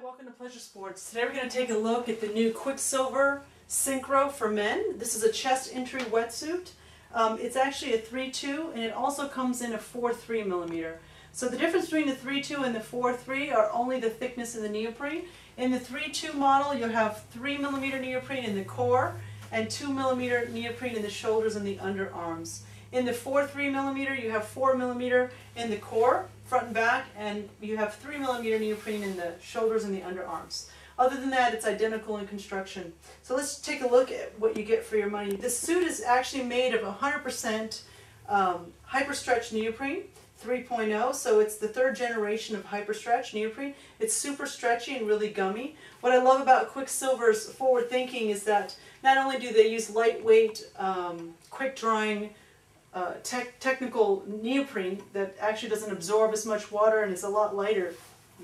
welcome to Pleasure Sports. Today we're going to take a look at the new Quiksilver Syncro for men. This is a chest entry wetsuit. It's actually a 3.2 and it also comes in a 4.3 millimeter. So the difference between the 3.2 and the 4.3 are only the thickness of the neoprene. In the 3.2 model you'll have 3 millimeter neoprene in the core and 2 millimeter neoprene in the shoulders and the underarms. In the 4.3 millimeter you have 4 millimeter in the core, front and back, and you have 3 millimeter neoprene in the shoulders and the underarms. Other than that, it's identical in construction. So let's take a look at what you get for your money. This suit is actually made of 100% Hyperstretch Neoprene 3.0, so it's the third generation of Hyperstretch Neoprene. It's super stretchy and really gummy. What I love about Quiksilver's forward thinking is that not only do they use lightweight, quick drying, technical neoprene that actually doesn't absorb as much water and is a lot lighter.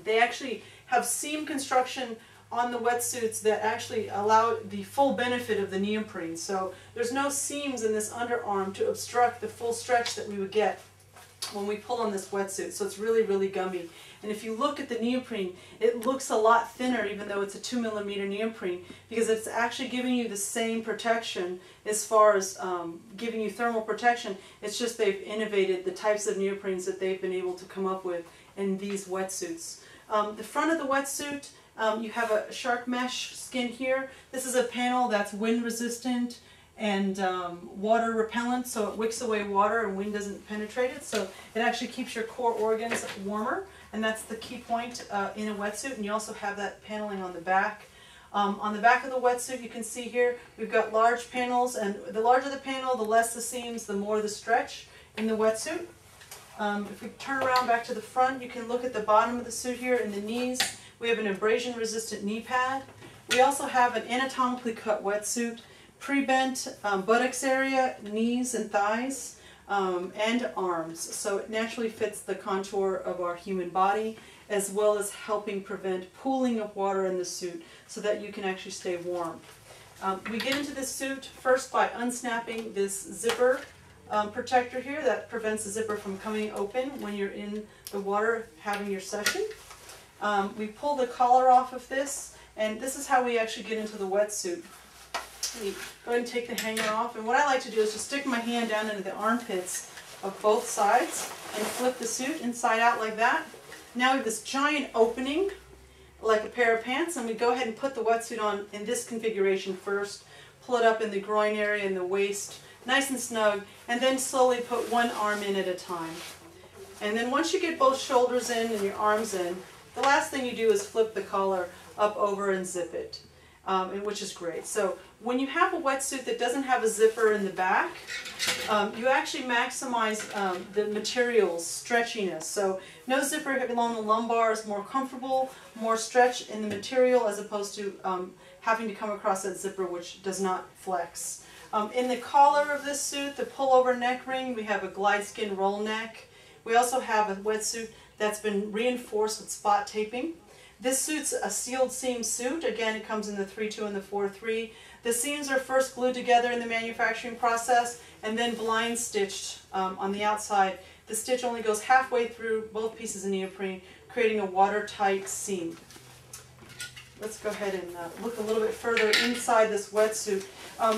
They actually have seam construction on the wetsuits that actually allow the full benefit of the neoprene. So there's no seams in this underarm to obstruct the full stretch that we would get when we pull on this wetsuit. So it's really, really gummy. And if you look at the neoprene, it looks a lot thinner even though it's a 2 millimeter neoprene, because it's actually giving you the same protection as far as giving you thermal protection. It's just they've innovated the types of neoprenes that they've been able to come up with in these wetsuits. The front of the wetsuit, you have a shark mesh skin here. This is a panel that's wind resistant and water repellent, so it wicks away water and wind doesn't penetrate it, so it actually keeps your core organs warmer, and that's the key point in a wetsuit. And you also have that paneling on the back. On the back of the wetsuit, you can see here we've got large panels, and the larger the panel, the less the seams, the more the stretch in the wetsuit. If we turn around back to the front, you can look at the bottom of the suit here in the knees. We have an abrasion resistant knee pad. We also have an anatomically cut wetsuit, pre-bent buttocks area, knees and thighs, and arms. So it naturally fits the contour of our human body, as well as helping prevent pooling of water in the suit so that you can actually stay warm. We get into this suit first by unsnapping this zipper protector here that prevents the zipper from coming open when you're in the water having your session. We pull the collar off of this, and this is how we actually get into the wetsuit. We go ahead and take the hanger off, and what I like to do is just stick my hand down into the armpits of both sides and flip the suit inside out like that. Now we have this giant opening like a pair of pants, and we go ahead and put the wetsuit on in this configuration first, pull it up in the groin area and the waist, nice and snug, and then slowly put one arm in at a time. And then once you get both shoulders in and your arms in, the last thing you do is flip the collar up over and zip it. Which is great. So when you have a wetsuit that doesn't have a zipper in the back, you actually maximize the material's stretchiness. So no zipper along the lumbar is more comfortable, more stretch in the material, as opposed to having to come across that zipper which does not flex. In the collar of this suit, the pullover neck ring, we have a glide skin roll neck. We also have a wetsuit that's been reinforced with spot taping. This suit's a sealed seam suit. Again, it comes in the 3.2 and the 4.3. The seams are first glued together in the manufacturing process and then blind stitched on the outside. The stitch only goes halfway through both pieces of neoprene, creating a watertight seam. Let's go ahead and look a little bit further inside this wetsuit.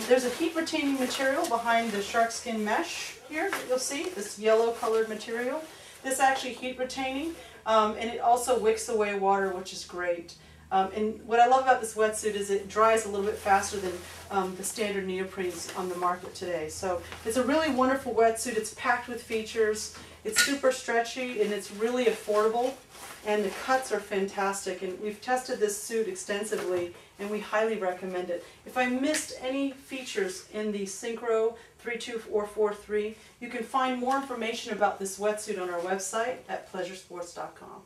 There's a heat retaining material behind the shark skin mesh here that you'll see, this yellow colored material. This actually heat retaining. And it also wicks away water, which is great. And what I love about this wetsuit is it dries a little bit faster than the standard neoprenes on the market today. So it's a really wonderful wetsuit. It's packed with features. It's super stretchy and it's really affordable. And the cuts are fantastic. And we've tested this suit extensively and we highly recommend it. If I missed any features in the Syncro 3.2 or 4.3, you can find more information about this wetsuit on our website at pleasuresports.com.